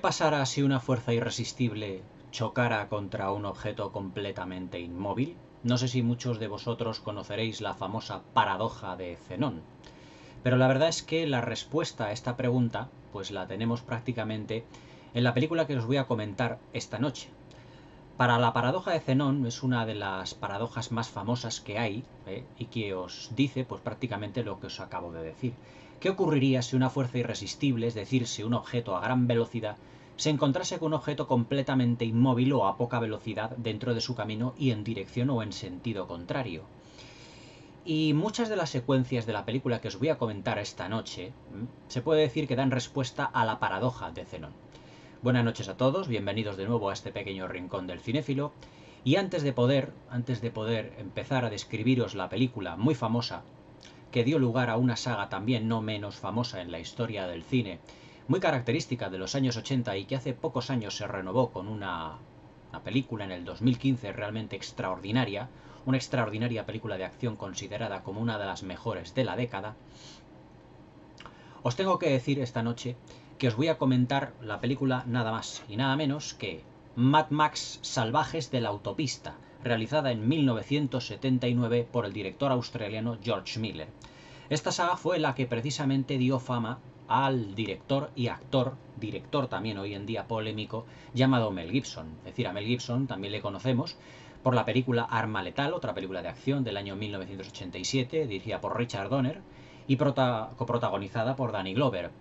pasara si una fuerza irresistible chocara contra un objeto completamente inmóvil? No sé si muchos de vosotros conoceréis la famosa paradoja de Zenón, pero la verdad es que la respuesta a esta pregunta pues la tenemos prácticamente en la película que os voy a comentar esta noche. Para la paradoja de Zenón es una de las paradojas más famosas que hay, y que os dice pues prácticamente lo que os acabo de decir. ¿Qué ocurriría si una fuerza irresistible, es decir, si un objeto a gran velocidad, se encontrase con un objeto completamente inmóvil o a poca velocidad dentro de su camino y en dirección o en sentido contrario? Y muchas de las secuencias de la película que os voy a comentar esta noche, se puede decir que dan respuesta a la paradoja de Zenón. Buenas noches a todos, bienvenidos de nuevo a este pequeño rincón del cinéfilo. Y antes de poder empezar a describiros la película muy famosa que dio lugar a una saga también no menos famosa en la historia del cine, muy característica de los años 80 y que hace pocos años se renovó con una película en el 2015 realmente extraordinaria, una extraordinaria película de acción considerada como una de las mejores de la década, os tengo que decir esta noche que os voy a comentar la película nada más y nada menos que Mad Max Salvajes de la Autopista, realizada en 1979 por el director australiano George Miller. Esta saga fue la que precisamente dio fama al director y director también hoy en día polémico, llamado Mel Gibson. Es decir, a Mel Gibson también le conocemos por la película Arma Letal, otra película de acción del año 1987, dirigida por Richard Donner y coprotagonizada por Danny Glover.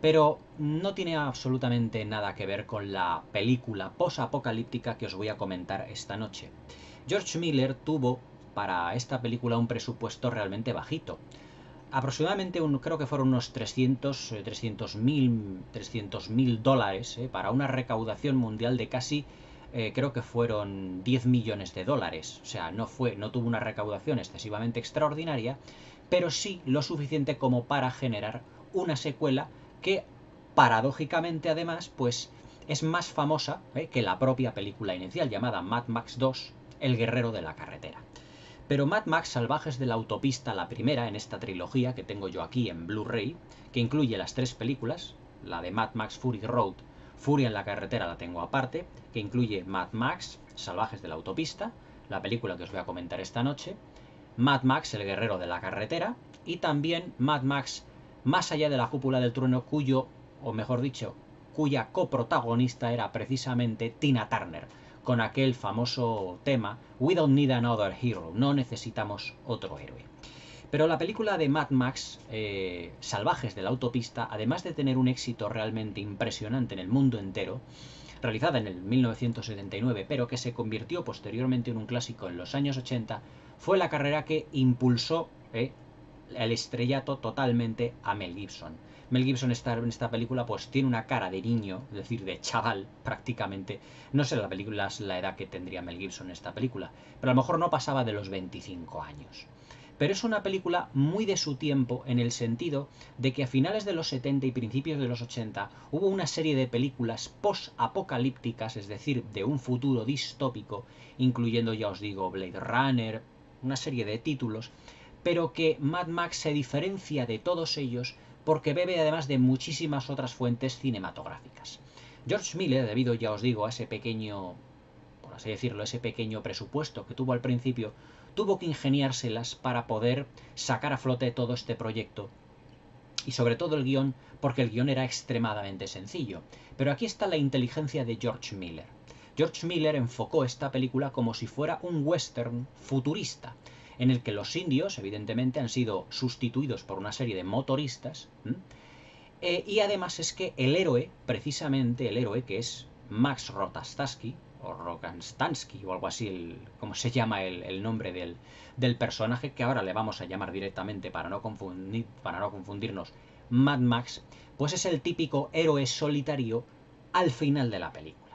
Pero no tiene absolutamente nada que ver con la película post-apocalíptica que os voy a comentar esta noche. George Miller tuvo para esta película un presupuesto realmente bajito. Aproximadamente creo que fueron unos 300.000 dólares, para una recaudación mundial de casi, creo que fueron 10 millones de dólares. O sea, no tuvo una recaudación excesivamente extraordinaria, pero sí lo suficiente como para generar una secuela que, paradójicamente además, pues es más famosa, que la propia película inicial, llamada Mad Max 2, El guerrero de la carretera. Pero Mad Max Salvajes de la Autopista, la primera en esta trilogía que tengo yo aquí en Blu-ray, que incluye las tres películas, la de Mad Max Fury Road, Furia en la carretera la tengo aparte, que incluye Mad Max Salvajes de la Autopista, la película que os voy a comentar esta noche, Mad Max El guerrero de la carretera y también Mad Max Más allá de la cúpula del trueno, cuya coprotagonista era precisamente Tina Turner, con aquel famoso tema We don't need another hero, no necesitamos otro héroe. Pero la película de Mad Max, Salvajes de la Autopista, además de tener un éxito realmente impresionante en el mundo entero, realizada en el 1979, pero que se convirtió posteriormente en un clásico en los años 80, fue la carrera que impulsó el estrellato totalmente a Mel Gibson. Mel Gibson en esta película pues tiene una cara de niño, es decir, de chaval prácticamente. No sé la edad que tendría Mel Gibson en esta película, pero a lo mejor no pasaba de los 25 años. Pero es una película muy de su tiempo en el sentido de que a finales de los 70 y principios de los 80 hubo una serie de películas post-apocalípticas, es decir, de un futuro distópico, incluyendo, ya os digo, Blade Runner, una serie de títulos, pero que Mad Max se diferencia de todos ellos porque bebe además de muchísimas otras fuentes cinematográficas. George Miller, debido, ya os digo, a ese pequeño, por así decirlo, ese pequeño presupuesto que tuvo al principio, tuvo que ingeniárselas para poder sacar a flote todo este proyecto. Y sobre todo el guión, porque el guión era extremadamente sencillo. Pero aquí está la inteligencia de George Miller. George Miller enfocó esta película como si fuera un western futurista, en el que los indios, evidentemente, han sido sustituidos por una serie de motoristas. Y además es que el héroe, precisamente el héroe, que es Max Rotastansky, o Roganstansky, o algo así, como se llama el nombre del personaje, que ahora le vamos a llamar directamente para no confundirnos, Mad Max, pues es el típico héroe solitario al final de la película.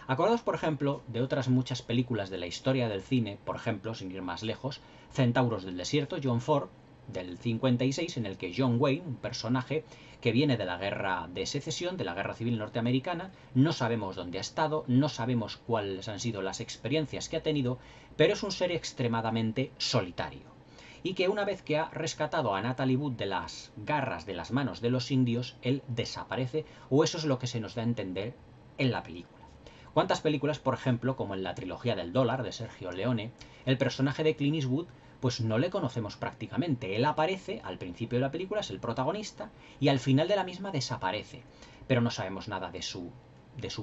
Acordaos, por ejemplo, de otras muchas películas de la historia del cine, por ejemplo, sin ir más lejos, Centauros del Desierto, John Ford, del 56, en el que John Wayne, un personaje que viene de la guerra de secesión, de la guerra civil norteamericana, no sabemos dónde ha estado, no sabemos cuáles han sido las experiencias que ha tenido, pero es un ser extremadamente solitario. Y que una vez que ha rescatado a Natalie Wood de las garras, de las manos de los indios, él desaparece, o eso es lo que se nos da a entender en la película. ¿Cuántas películas, por ejemplo, como en la trilogía del dólar de Sergio Leone, el personaje de Clint Eastwood pues no le conocemos prácticamente? Él aparece al principio de la película, es el protagonista, y al final de la misma desaparece, pero no sabemos nada de su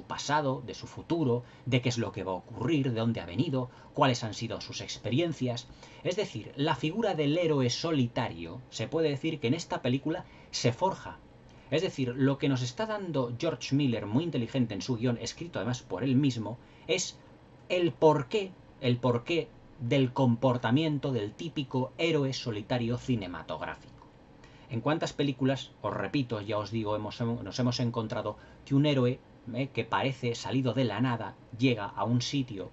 pasado, de su futuro, de qué es lo que va a ocurrir, de dónde ha venido, cuáles han sido sus experiencias. Es decir, la figura del héroe solitario se puede decir que en esta película se forja. Es decir, lo que nos está dando George Miller, muy inteligente en su guión, escrito además por él mismo, es el porqué del comportamiento del típico héroe solitario cinematográfico. ¿En cuántas películas, os repito, ya os digo, nos hemos encontrado que un héroe que parece salido de la nada llega a un sitio?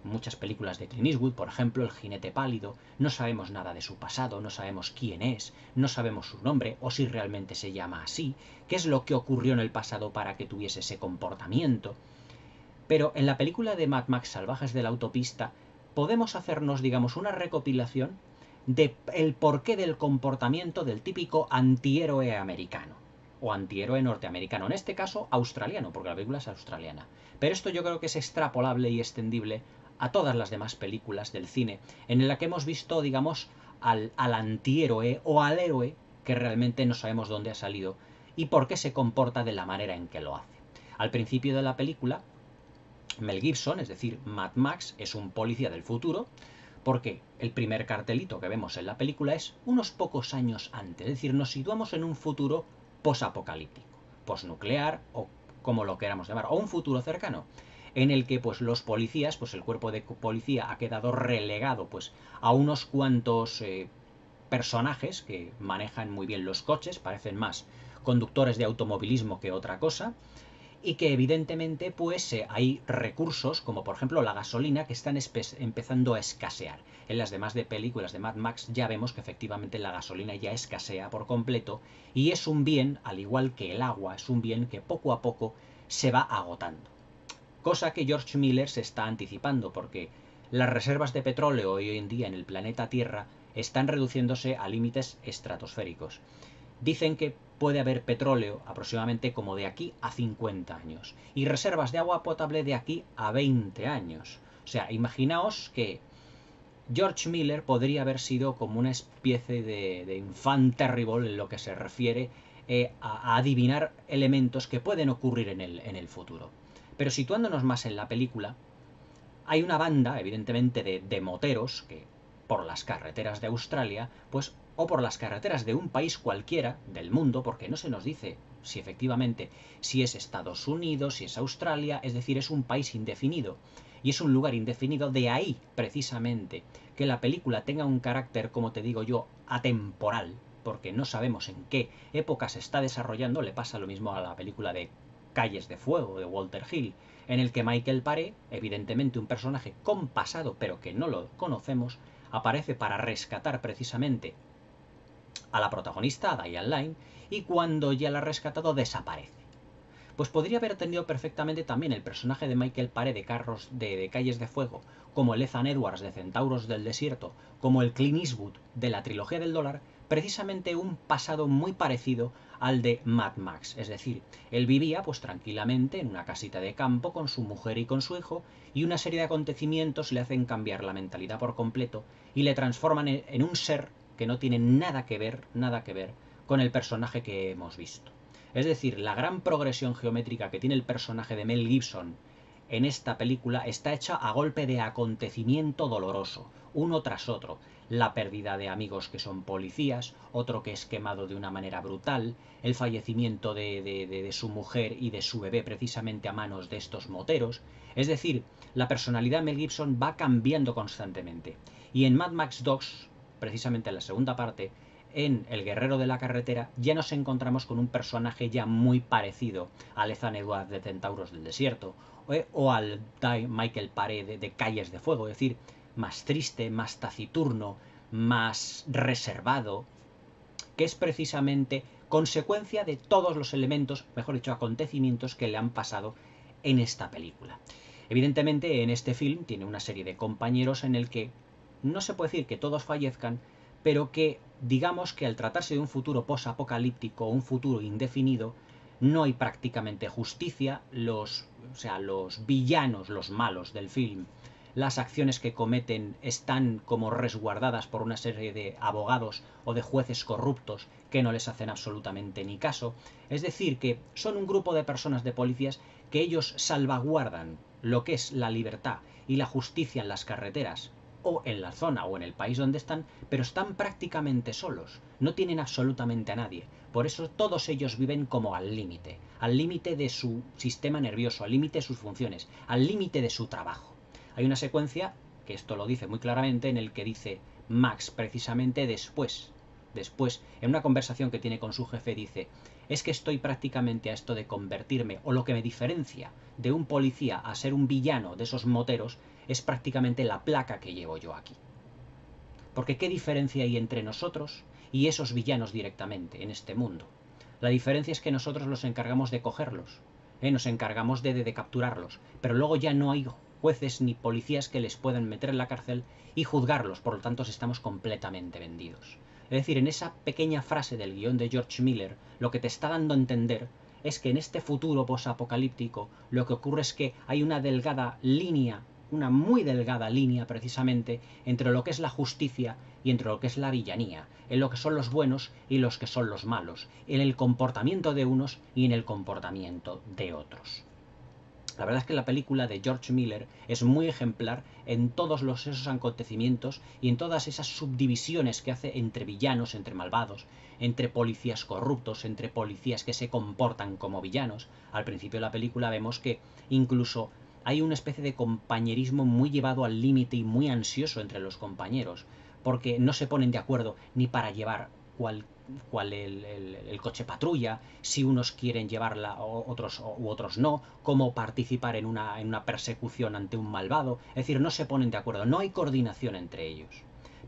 Muchas películas de Clint Eastwood, por ejemplo, El jinete pálido, no sabemos nada de su pasado, no sabemos quién es, no sabemos su nombre o si realmente se llama así, qué es lo que ocurrió en el pasado para que tuviese ese comportamiento. Pero en la película de Mad Max Salvajes de la Autopista podemos hacernos, digamos, una recopilación de el porqué del comportamiento del típico antihéroe americano o antihéroe norteamericano, en este caso australiano, porque la película es australiana. Pero esto yo creo que es extrapolable y extendible a todas las demás películas del cine, en la que hemos visto, digamos, al antihéroe o al héroe que realmente no sabemos dónde ha salido y por qué se comporta de la manera en que lo hace. Al principio de la película, Mel Gibson, es decir, Mad Max, es un policía del futuro, porque el primer cartelito que vemos en la película es unos pocos años antes, es decir, nos situamos en un futuro posapocalíptico, posnuclear o como lo queramos llamar, o un futuro cercano, en el que pues los policías, pues el cuerpo de policía ha quedado relegado pues a unos cuantos personajes que manejan muy bien los coches, parecen más conductores de automovilismo que otra cosa, y que evidentemente pues hay recursos como por ejemplo la gasolina que están empezando a escasear. En las demás películas de Mad Max ya vemos que efectivamente la gasolina ya escasea por completo y es un bien, al igual que el agua, es un bien que poco a poco se va agotando. Cosa que George Miller se está anticipando porque las reservas de petróleo hoy en día en el planeta Tierra están reduciéndose a límites estratosféricos. Dicen que puede haber petróleo aproximadamente como de aquí a 50 años y reservas de agua potable de aquí a 20 años. O sea, imaginaos que George Miller podría haber sido como una especie de infant terrible en lo que se refiere a adivinar elementos que pueden ocurrir en el futuro. Pero situándonos más en la película, hay una banda, evidentemente, de moteros que por las carreteras de Australia, pues, o por las carreteras de un país cualquiera del mundo, porque no se nos dice si efectivamente si es Estados Unidos, si es Australia, es decir, es un país indefinido y es un lugar indefinido, de ahí precisamente que la película tenga un carácter, como te digo yo, atemporal, porque no sabemos en qué época se está desarrollando. Le pasa lo mismo a la película de Calles de Fuego de Walter Hill, en el que Michael Paré, evidentemente un personaje con pasado pero que no lo conocemos, aparece para rescatar precisamente a la protagonista, a Diane Lane, y cuando ya la ha rescatado desaparece. Pues podría haber tenido perfectamente también el personaje de Michael Paré de Calles de Fuego, como el Ethan Edwards de Centauros del Desierto, como el Clint Eastwood de la trilogía del dólar, precisamente un pasado muy parecido al de Mad Max. Es decir, él vivía pues tranquilamente en una casita de campo con su mujer y con su hijo, y una serie de acontecimientos le hacen cambiar la mentalidad por completo y le transforman en un ser que no tiene nada que ver con el personaje que hemos visto. Es decir, la gran progresión geométrica que tiene el personaje de Mel Gibson en esta película está hecha a golpe de acontecimiento doloroso, uno tras otro. La pérdida de amigos que son policías, otro que es quemado de una manera brutal, el fallecimiento de su mujer y de su bebé precisamente a manos de estos moteros. Es decir, la personalidad de Mel Gibson va cambiando constantemente. Y en Mad Max 2, precisamente en la segunda parte, en El guerrero de la carretera, ya nos encontramos con un personaje ya muy parecido al Ethan Edwards de Centauros del Desierto o al Michael Paré de Calles de Fuego, es decir, más triste, más taciturno, más reservado, que es precisamente consecuencia de todos los elementos, mejor dicho, acontecimientos que le han pasado en esta película. Evidentemente, en este film tiene una serie de compañeros en el que no se puede decir que todos fallezcan, pero que digamos que al tratarse de un futuro posapocalíptico o un futuro indefinido, no hay prácticamente justicia, o sea, los villanos, los malos del film, las acciones que cometen están como resguardadas por una serie de abogados o de jueces corruptos que no les hacen absolutamente ni caso. Es decir, que son un grupo de personas, de policías, que ellos salvaguardan lo que es la libertad y la justicia en las carreteras o en la zona o en el país donde están, pero están prácticamente solos, no tienen absolutamente a nadie. Por eso todos ellos viven como al límite de su sistema nervioso, al límite de sus funciones, al límite de su trabajo. Hay una secuencia, que esto lo dice muy claramente, en el que dice Max precisamente después, en una conversación que tiene con su jefe, dice: es que estoy prácticamente a esto de convertirme, o lo que me diferencia de un policía a ser un villano de esos moteros es prácticamente la placa que llevo yo aquí. Porque ¿qué diferencia hay entre nosotros y esos villanos directamente en este mundo? La diferencia es que nosotros los encargamos de cogerlos, nos encargamos de capturarlos, pero luego ya no hay jueces ni policías que les puedan meter en la cárcel y juzgarlos, por lo tanto estamos completamente vendidos. Es decir, en esa pequeña frase del guión de George Miller, lo que te está dando a entender es que en este futuro posapocalíptico lo que ocurre es que hay una delgada línea, una muy delgada línea precisamente, entre lo que es la justicia y entre lo que es la villanía, en lo que son los buenos y los que son los malos, en el comportamiento de unos y en el comportamiento de otros. La verdad es que la película de George Miller es muy ejemplar en todos esos acontecimientos y en todas esas subdivisiones que hace entre villanos, entre malvados, entre policías corruptos, entre policías que se comportan como villanos. Al principio de la película vemos que incluso hay una especie de compañerismo muy llevado al límite y muy ansioso entre los compañeros, porque no se ponen de acuerdo ni para llevar el coche patrulla, si unos quieren llevarla u otros no, cómo participar en una persecución ante un malvado. Es decir, no se ponen de acuerdo, no hay coordinación entre ellos.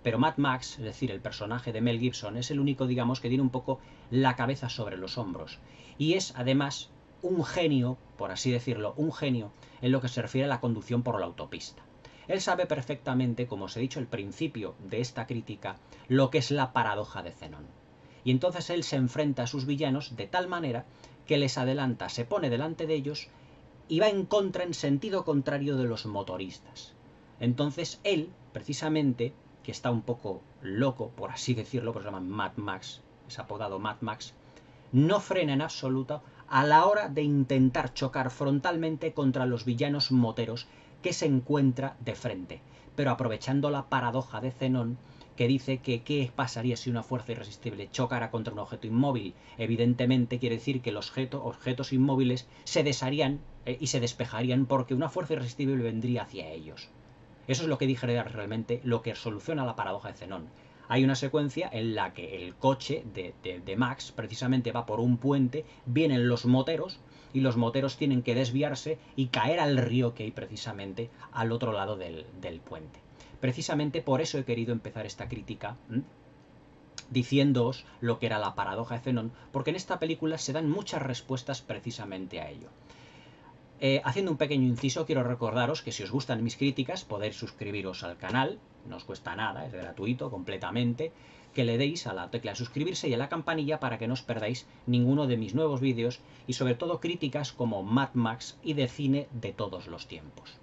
Pero Mad Max, es decir, el personaje de Mel Gibson, es el único, digamos, que tiene un poco la cabeza sobre los hombros. Y es, además, un genio, por así decirlo, un genio en lo que se refiere a la conducción por la autopista. Él sabe perfectamente, como os he dicho al principio de esta crítica, lo que es la paradoja de Zenón. Y entonces él se enfrenta a sus villanos de tal manera que les adelanta, se pone delante de ellos y va en contra, en sentido contrario de los motoristas. Entonces él, precisamente, que está un poco loco, por así decirlo, por eso se llama Mad Max, es apodado Mad Max, no frena en absoluto a la hora de intentar chocar frontalmente contra los villanos moteros que se encuentra de frente, pero aprovechando la paradoja de Zenón, que dice que qué pasaría si una fuerza irresistible chocara contra un objeto inmóvil. Evidentemente quiere decir que los objetos inmóviles se desharían y se despejarían porque una fuerza irresistible vendría hacia ellos. Eso es lo que dije realmente, lo que soluciona la paradoja de Zenón. Hay una secuencia en la que el coche de Max precisamente va por un puente, vienen los moteros y los moteros tienen que desviarse y caer al río que hay precisamente al otro lado del puente. Precisamente por eso he querido empezar esta crítica diciéndoos lo que era la paradoja de Zenón, porque en esta película se dan muchas respuestas precisamente a ello. Haciendo un pequeño inciso, quiero recordaros que si os gustan mis críticas podéis suscribiros al canal, no os cuesta nada, es gratuito completamente, que le deis a la tecla de suscribirse y a la campanilla para que no os perdáis ninguno de mis nuevos vídeos y sobre todo críticas como Mad Max y de cine de todos los tiempos.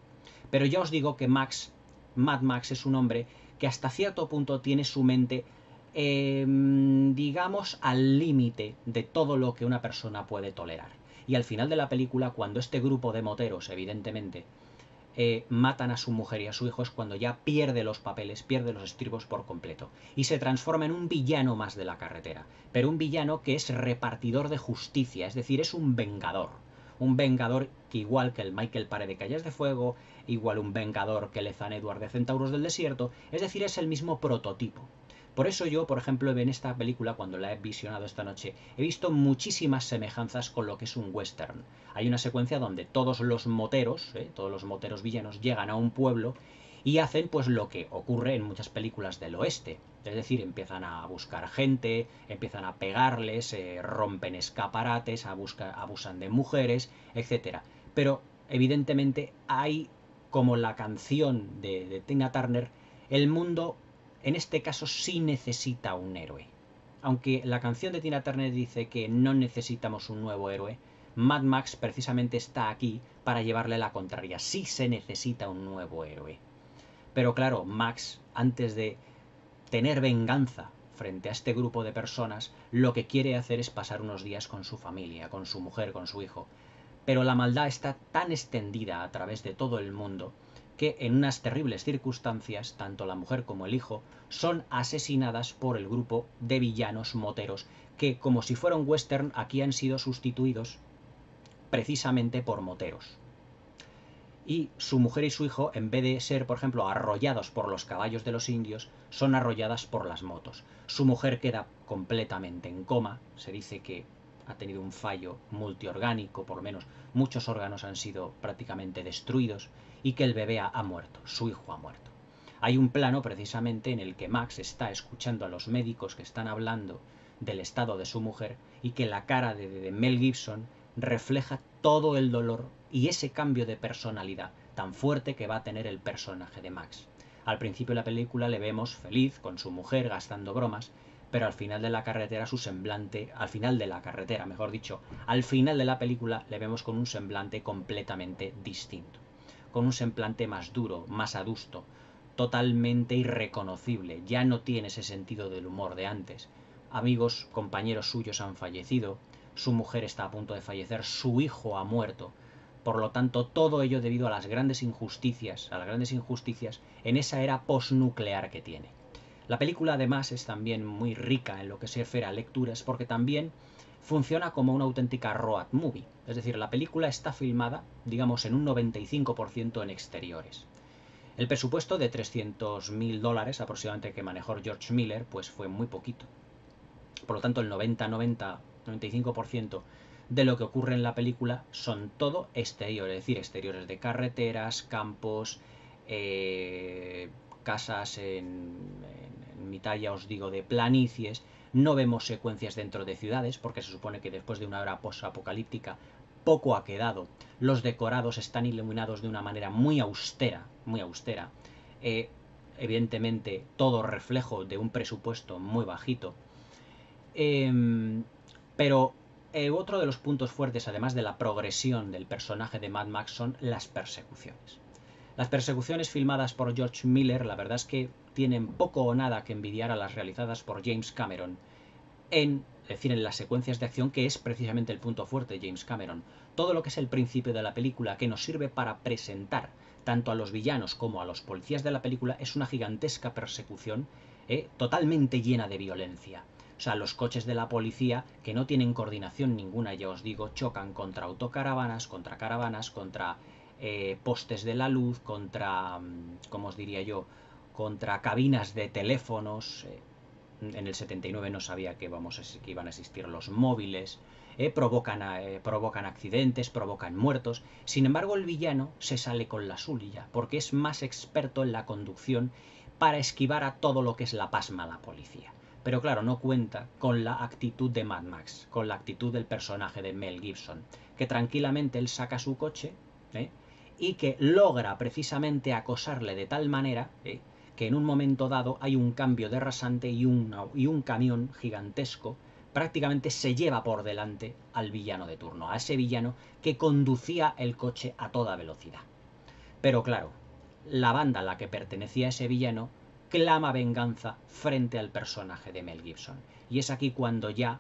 Pero ya os digo que Mad Max es un hombre que hasta cierto punto tiene su mente, digamos, al límite de todo lo que una persona puede tolerar. Y al final de la película, cuando este grupo de moteros, evidentemente, matan a su mujer y a su hijo, es cuando ya pierde los papeles, pierde los estribos por completo. Y se transforma en un villano más de la carretera. Pero un villano que es repartidor de justicia, es decir, es un vengador. Un vengador que igual que el Michael Paré de Calles de Fuego, igual un vengador que el Ethan Edward de Centauros del Desierto, es decir, es el mismo prototipo. Por eso yo, por ejemplo, en esta película, cuando la he visionado esta noche, he visto muchísimas semejanzas con lo que es un western. Hay una secuencia donde todos los moteros villanos, llegan a un pueblo y hacen pues lo que ocurre en muchas películas del oeste. Es decir, empiezan a buscar gente, empiezan a pegarles, rompen escaparates, abusan de mujeres, etc. Pero, evidentemente, hay, como la canción de Tina Turner, el mundo en este caso sí necesita un héroe. aunque la canción de Tina Turner dice que no necesitamos un nuevo héroe, Mad Max precisamente está aquí para llevarle la contraria. Sí se necesita un nuevo héroe. Pero claro, Max, antes de tener venganza frente a este grupo de personas, lo que quiere hacer es pasar unos días con su familia, con su mujer, con su hijo. Pero la maldad está tan extendida a través de todo el mundo que en unas terribles circunstancias, tanto la mujer como el hijo son asesinadas por el grupo de villanos moteros que, como si fuera un western, aquí han sido sustituidos precisamente por moteros. Y su mujer y su hijo, en vez de ser, por ejemplo, arrollados por los caballos de los indios, son arrolladas por las motos. Su mujer queda completamente en coma, se dice que ha tenido un fallo multiorgánico, por lo menos muchos órganos han sido prácticamente destruidos, y que el bebé ha muerto, su hijo ha muerto. Hay un plano precisamente en el que Max está escuchando a los médicos que están hablando del estado de su mujer y que la cara de Mel Gibson refleja todo el dolor y ese cambio de personalidad tan fuerte que va a tener el personaje de Max. Al principio de la película le vemos feliz con su mujer gastando bromas, pero al final de la carretera su semblante, al final de la carretera, mejor dicho, al final de la película le vemos con un semblante completamente distinto, con un semblante más duro, más adusto, totalmente irreconocible, ya no tiene ese sentido del humor de antes. Amigos, compañeros suyos han fallecido, su mujer está a punto de fallecer, su hijo ha muerto. Por lo tanto, todo ello debido a las grandes injusticias en esa era postnuclear que tiene. La película además es también muy rica en lo que se refiere a lecturas porque también funciona como una auténtica road movie. Es decir, la película está filmada, digamos, en un 95% en exteriores. El presupuesto de $300.000 aproximadamente que manejó George Miller, pues fue muy poquito. Por lo tanto, el 95% de lo que ocurre en la película son todo exteriores, es decir, exteriores de carreteras, campos, casas en mitad, ya os digo, de planicies. No vemos secuencias dentro de ciudades, porque se supone que después de una era post-apocalíptica poco ha quedado. Los decorados están iluminados de una manera muy austera, muy austera. Evidentemente, todo reflejo de un presupuesto muy bajito. Pero otro de los puntos fuertes, además de la progresión del personaje de Mad Max, son las persecuciones. Las persecuciones filmadas por George Miller, la verdad es que tienen poco o nada que envidiar a las realizadas por James Cameron, es decir, en las secuencias de acción, que es precisamente el punto fuerte de James Cameron. Todo lo que es el principio de la película, que nos sirve para presentar tanto a los villanos como a los policías de la película, es una gigantesca persecución totalmente llena de violencia. O sea, los coches de la policía, que no tienen coordinación ninguna, ya os digo, chocan contra autocaravanas, contra caravanas, contra postes de la luz, contra, ¿cómo os diría yo?, contra cabinas de teléfonos. En el 79 no sabía que iban a existir los móviles. Provocan accidentes, provocan muertos. Sin embargo, el villano se sale con la suya, porque es más experto en la conducción para esquivar a todo lo que es la pasma a la policía. Pero claro, no cuenta con la actitud de Mad Max, con la actitud del personaje de Mel Gibson, que tranquilamente él saca su coche y que logra precisamente acosarle de tal manera que en un momento dado hay un cambio de rasante y un camión gigantesco prácticamente se lleva por delante al villano de turno, a ese villano que conducía el coche a toda velocidad. Pero claro, la banda a la que pertenecía ese villano clama venganza frente al personaje de Mel Gibson. Y es aquí cuando ya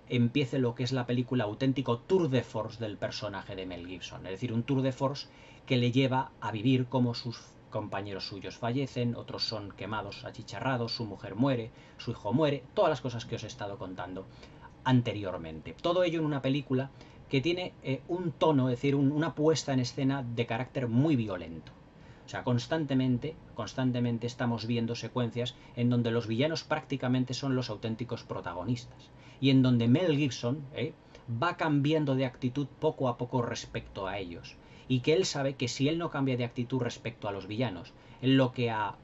empiece lo que es la película auténtico tour de force del personaje de Mel Gibson. Es decir, un tour de force que le lleva a vivir como sus compañeros suyos fallecen, otros son quemados, achicharrados, su mujer muere, su hijo muere, todas las cosas que os he estado contando anteriormente. Todo ello en una película que tiene un tono, es decir, una puesta en escena de carácter muy violento. O sea, constantemente estamos viendo secuencias en donde los villanos prácticamente son los auténticos protagonistas. Y en donde Mel Gibson va cambiando de actitud poco a poco respecto a ellos. Y que él sabe que si él no cambia de actitud respecto a los villanos, en lo que a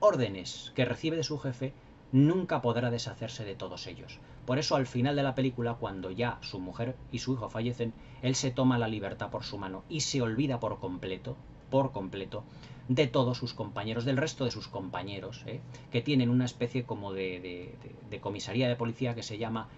órdenes que recibe de su jefe, nunca podrá deshacerse de todos ellos. Por eso al final de la película, cuando ya su mujer y su hijo fallecen, él se toma la libertad por su mano y se olvida por completo de todos sus compañeros, del resto de sus compañeros, que tienen una especie como de comisaría de policía que se llama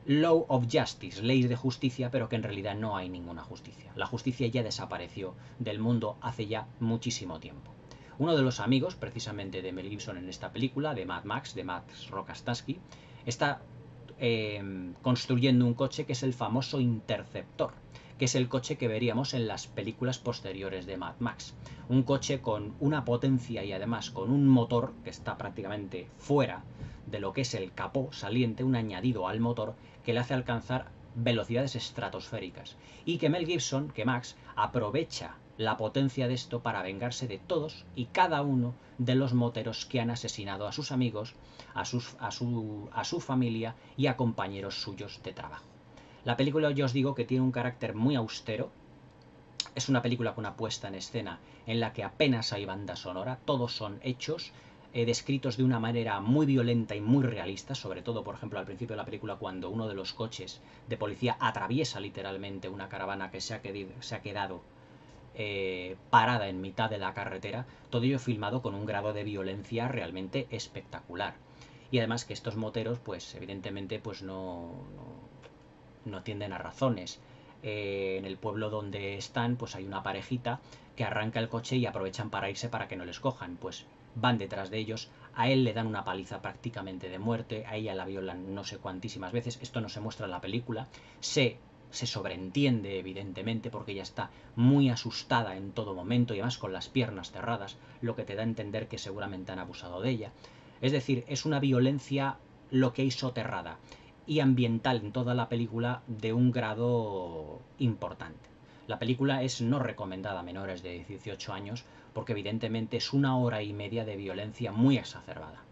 Law of Justice, ley de justicia, pero que en realidad no hay ninguna justicia. La justicia ya desapareció del mundo hace ya muchísimo tiempo. Uno de los amigos, precisamente de Mel Gibson en esta película, de Mad Max, de Max Rokatansky, está construyendo un coche que es el famoso Interceptor, que es el coche que veríamos en las películas posteriores de Mad Max. Un coche con una potencia y además con un motor que está prácticamente fuera de lo que es el capó saliente, un añadido al motor que le hace alcanzar velocidades estratosféricas. Y que Mel Gibson, que Max, aprovecha la potencia de esto para vengarse de todos y cada uno de los moteros que han asesinado a sus amigos, a su familia y a compañeros suyos de trabajo. La película, yo os digo, que tiene un carácter muy austero. Es una película con una puesta en escena en la que apenas hay banda sonora, todos son hechos descritos de una manera muy violenta y muy realista, sobre todo, por ejemplo, al principio de la película, cuando uno de los coches de policía atraviesa literalmente una caravana que se ha quedado parada en mitad de la carretera, todo ello filmado con un grado de violencia realmente espectacular. Y además que estos moteros, pues evidentemente, pues no atienden a razones. En el pueblo donde están, pues hay una parejita que arranca el coche y aprovechan para irse para que no les cojan. Pues van detrás de ellos, a él le dan una paliza prácticamente de muerte, a ella la violan no sé cuantísimas veces, esto no se muestra en la película, se sobreentiende evidentemente porque ella está muy asustada en todo momento y además con las piernas cerradas, lo que te da a entender que seguramente han abusado de ella. Es decir, es una violencia lo que hay soterrada y ambiental en toda la película de un grado importante. La película es no recomendada a menores de 18 años porque evidentemente es 1 hora y media de violencia muy exacerbada.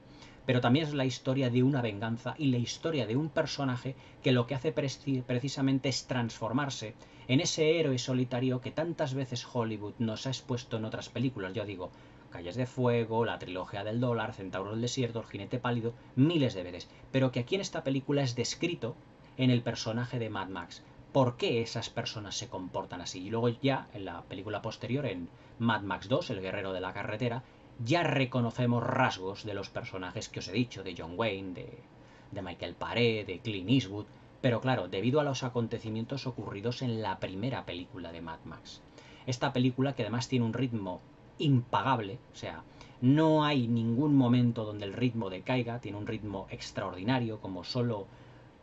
Pero también es la historia de una venganza y la historia de un personaje que lo que hace precisamente es transformarse en ese héroe solitario que tantas veces Hollywood nos ha expuesto en otras películas. Yo digo, Calles de Fuego, la trilogía del dólar, Centauro del desierto, El jinete pálido, miles de veces. Pero que aquí en esta película es descrito en el personaje de Mad Max. ¿Por qué esas personas se comportan así? Y luego ya en la película posterior, en Mad Max 2, El guerrero de la carretera, ya reconocemos rasgos de los personajes que os he dicho, de John Wayne, de Michael Paré, de Clint Eastwood, pero claro, debido a los acontecimientos ocurridos en la primera película de Mad Max. Esta película, que además tiene un ritmo impagable, o sea, no hay ningún momento donde el ritmo decaiga, tiene un ritmo extraordinario, como solo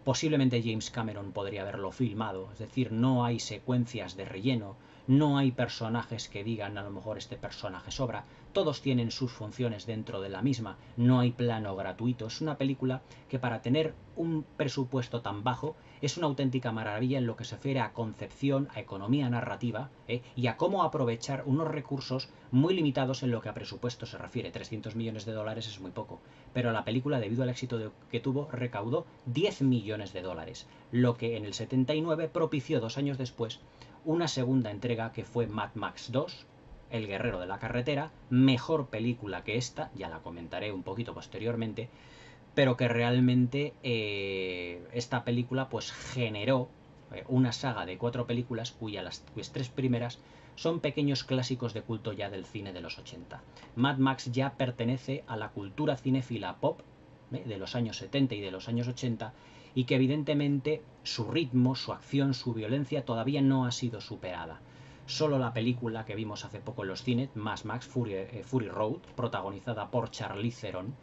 posiblemente James Cameron podría haberlo filmado, es decir, no hay secuencias de relleno, no hay personajes que digan a lo mejor este personaje sobra, todos tienen sus funciones dentro de la misma, no hay plano gratuito, es una película que para tener un presupuesto tan bajo es una auténtica maravilla en lo que se refiere a concepción, a economía narrativa y a cómo aprovechar unos recursos muy limitados en lo que a presupuesto se refiere. 300 millones de dólares es muy poco, pero la película, debido al éxito que tuvo, recaudó 10 millones de dólares, lo que en el 79 propició 2 años después una segunda entrega que fue Mad Max 2, El guerrero de la carretera, mejor película que esta, ya la comentaré un poquito posteriormente, pero que realmente esta película pues generó una saga de 4 películas cuyas 3 primeras son pequeños clásicos de culto ya del cine de los 80. Mad Max ya pertenece a la cultura cinéfila pop de los años 70 y de los años 80 y que evidentemente su ritmo, su acción, su violencia todavía no ha sido superada. Solo la película que vimos hace poco en los cines, Mad Max Fury Road, protagonizada por Charlize Theron,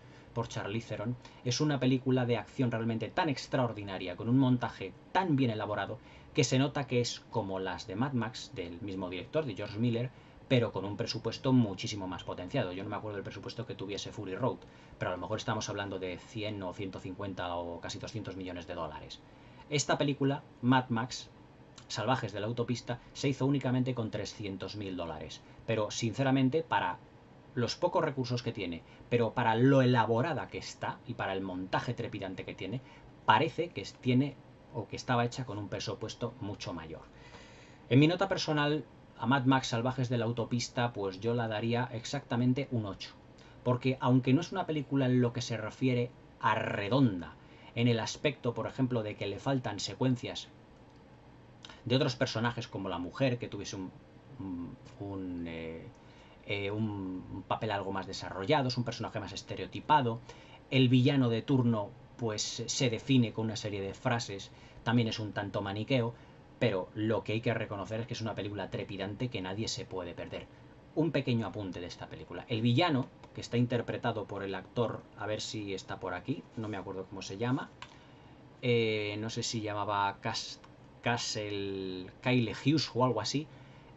es una película de acción realmente tan extraordinaria, con un montaje tan bien elaborado, que se nota que es como las de Mad Max, del mismo director, de George Miller, pero con un presupuesto muchísimo más potenciado. Yo no me acuerdo del presupuesto que tuviese Fury Road, pero a lo mejor estamos hablando de 100 o 150 o casi 200 millones de dólares. Esta película, Mad Max, Salvajes de la autopista, se hizo únicamente con 300.000 dólares. Pero sinceramente, para los pocos recursos que tiene, pero para lo elaborada que está y para el montaje trepidante que tiene, parece que tiene o que estaba hecha con un presupuesto mucho mayor. En mi nota personal, a Mad Max Salvajes de la autopista, pues yo la daría exactamente un 8. Porque aunque no es una película en lo que se refiere a redonda, en el aspecto, por ejemplo, de que le faltan secuencias de otros personajes como la mujer, que tuviese un un papel algo más desarrollado, es un personaje más estereotipado. El villano de turno pues se define con una serie de frases, también es un tanto maniqueo, pero lo que hay que reconocer es que es una película trepidante que nadie se puede perder. Un pequeño apunte de esta película. El villano, que está interpretado por el actor, a ver si está por aquí, no me acuerdo cómo se llama, no sé si llamaba Kyle Hughes o algo así,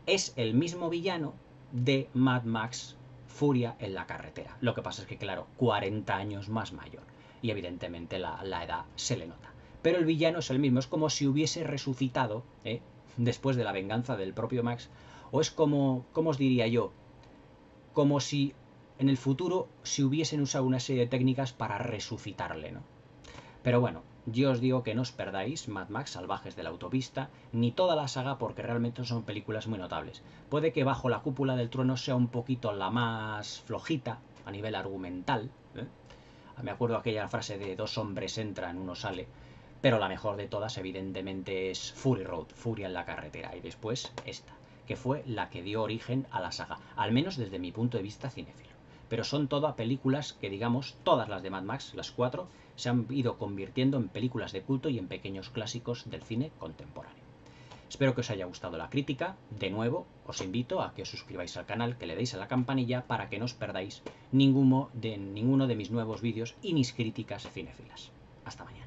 es el mismo villano de Mad Max Furia en la carretera. Lo que pasa es que, claro, 40 años más mayor. Y evidentemente la edad se le nota. Pero el villano es el mismo, es como si hubiese resucitado, después de la venganza del propio Max, o es como, ¿cómo os diría yo? Como si en el futuro se hubiesen usado una serie de técnicas para resucitarle, ¿no? Pero bueno, yo os digo que no os perdáis Mad Max Salvajes de la Autopista, ni toda la saga, porque realmente son películas muy notables. Puede que Bajo la Cúpula del Trueno sea un poquito la más flojita a nivel argumental, ¿eh? Me acuerdo aquella frase de 2 hombres entran, uno sale, pero la mejor de todas evidentemente es Fury Road, Furia en la carretera, y después esta, que fue la que dio origen a la saga, al menos desde mi punto de vista cinéfilo. Pero son todas películas que, digamos, todas las de Mad Max, las 4, se han ido convirtiendo en películas de culto y en pequeños clásicos del cine contemporáneo. Espero que os haya gustado la crítica. De nuevo, os invito a que os suscribáis al canal, que le deis a la campanilla para que no os perdáis ninguno de mis nuevos vídeos y mis críticas cinéfilas. Hasta mañana.